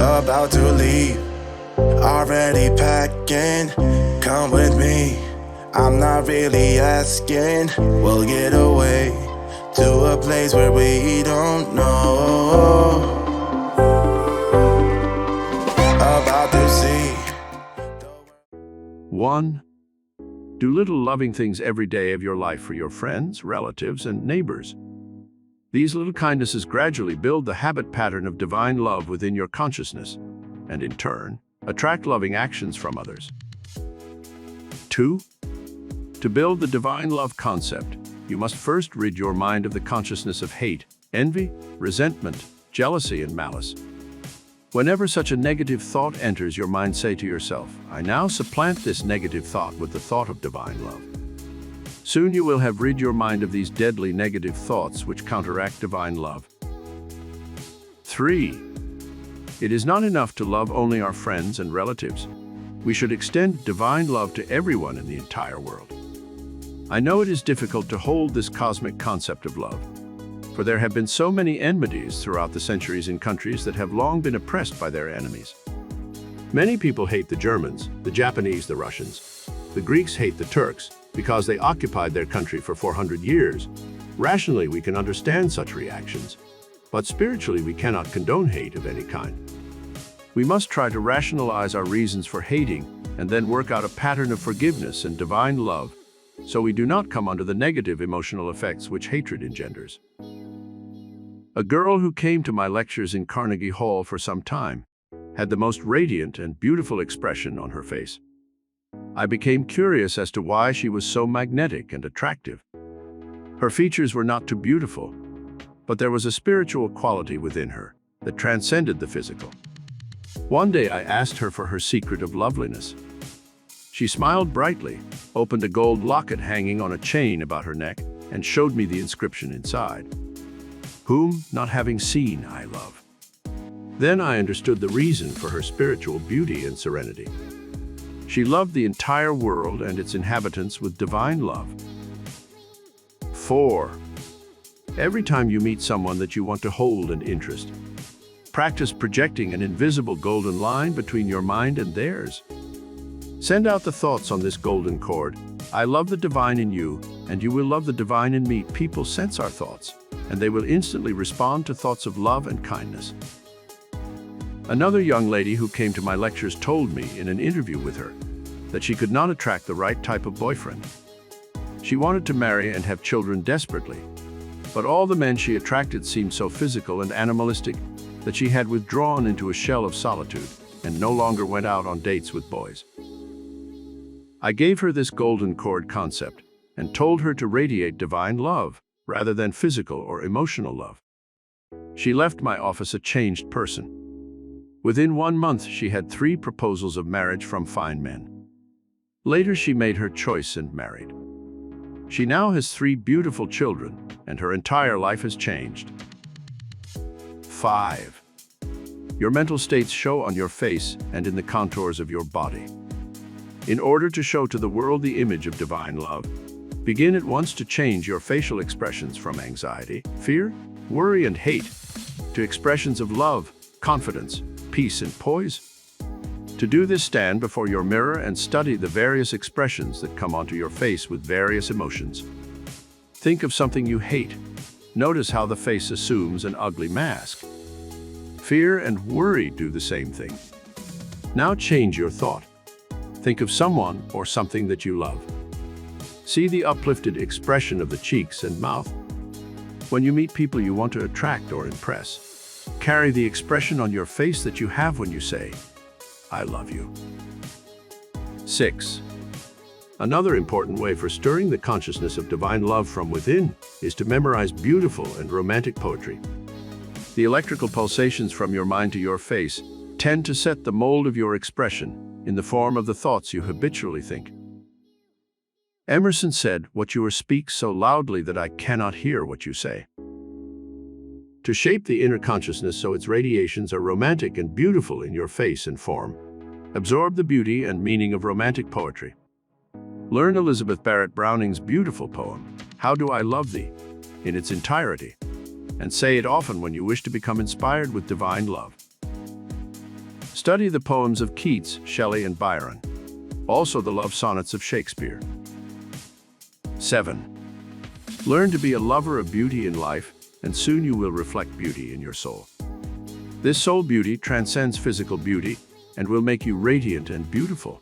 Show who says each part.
Speaker 1: about to leave, already packing. Come with me, I'm not really asking. We'll get away to a place where we don't know. About to see.
Speaker 2: 1. Do little loving things every day of your life for your friends, relatives, and neighbors. These little kindnesses gradually build the habit pattern of divine love within your consciousness, and in turn, attract loving actions from others. 2. To build the divine love concept, you must first rid your mind of the consciousness of hate, envy, resentment, jealousy, and malice. Whenever such a negative thought enters your mind, say to yourself, I now supplant this negative thought with the thought of divine love. Soon you will have rid your mind of these deadly negative thoughts which counteract divine love. 3. It is not enough to love only our friends and relatives. We should extend divine love to everyone in the entire world. I know it is difficult to hold this cosmic concept of love, for there have been so many enmities throughout the centuries in countries that have long been oppressed by their enemies. Many people hate the Germans, the Japanese, the Russians. The Greeks hate the Turks because they occupied their country for 400 years. Rationally, we can understand such reactions, but spiritually, we cannot condone hate of any kind. We must try to rationalize our reasons for hating and then work out a pattern of forgiveness and divine love so we do not come under the negative emotional effects which hatred engenders. A girl who came to my lectures in Carnegie Hall for some time had the most radiant and beautiful expression on her face. I became curious as to why she was so magnetic and attractive. Her features were not too beautiful, but there was a spiritual quality within her that transcended the physical. One day I asked her for her secret of loveliness. She smiled brightly, opened a gold locket hanging on a chain about her neck, and showed me the inscription inside. Whom, not having seen, I love. Then I understood the reason for her spiritual beauty and serenity. She loved the entire world and its inhabitants with divine love. 4. Every time you meet someone that you want to hold an interest, practice projecting an invisible golden line between your mind and theirs. Send out the thoughts on this golden cord. I love the divine in you, and you will love the divine in me. People sense our thoughts, and they will instantly respond to thoughts of love and kindness. Another young lady who came to my lectures told me in an interview with her that she could not attract the right type of boyfriend. She wanted to marry and have children desperately, but all the men she attracted seemed so physical and animalistic that she had withdrawn into a shell of solitude and no longer went out on dates with boys. I gave her this golden cord concept and told her to radiate divine love rather than physical or emotional love. She left my office a changed person. Within 1 month, she had 3 proposals of marriage from fine men. Later, she made her choice and married. She now has 3 beautiful children, and her entire life has changed. 5. Your mental states show on your face and in the contours of your body. In order to show to the world the image of divine love, begin at once to change your facial expressions from anxiety, fear, worry, and hate to expressions of love, confidence, peace, and poise. To do this, stand before your mirror and study the various expressions that come onto your face with various emotions. Think of something you hate. Notice how the face assumes an ugly mask. Fear and worry do the same thing. Now change your thought. Think of someone or something that you love. See the uplifted expression of the cheeks and mouth. When you meet people you want to attract or impress, carry the expression on your face that you have when you say, I love you. 6. Another important way for stirring the consciousness of divine love from within is to memorize beautiful and romantic poetry. The electrical pulsations from your mind to your face tend to set the mold of your expression in the form of the thoughts you habitually think. Emerson said, "What you speak so loudly that I cannot hear what you say." To shape the inner consciousness so its radiations are romantic and beautiful in your face and form, absorb the beauty and meaning of romantic poetry. Learn Elizabeth Barrett Browning's beautiful poem, How Do I Love Thee, in its entirety, and say it often when you wish to become inspired with divine love. Study the poems of Keats, Shelley, and Byron. Also the love sonnets of Shakespeare. 7. Learn to be a lover of beauty in life, and soon you will reflect beauty in your soul. This soul beauty transcends physical beauty and will make you radiant and beautiful.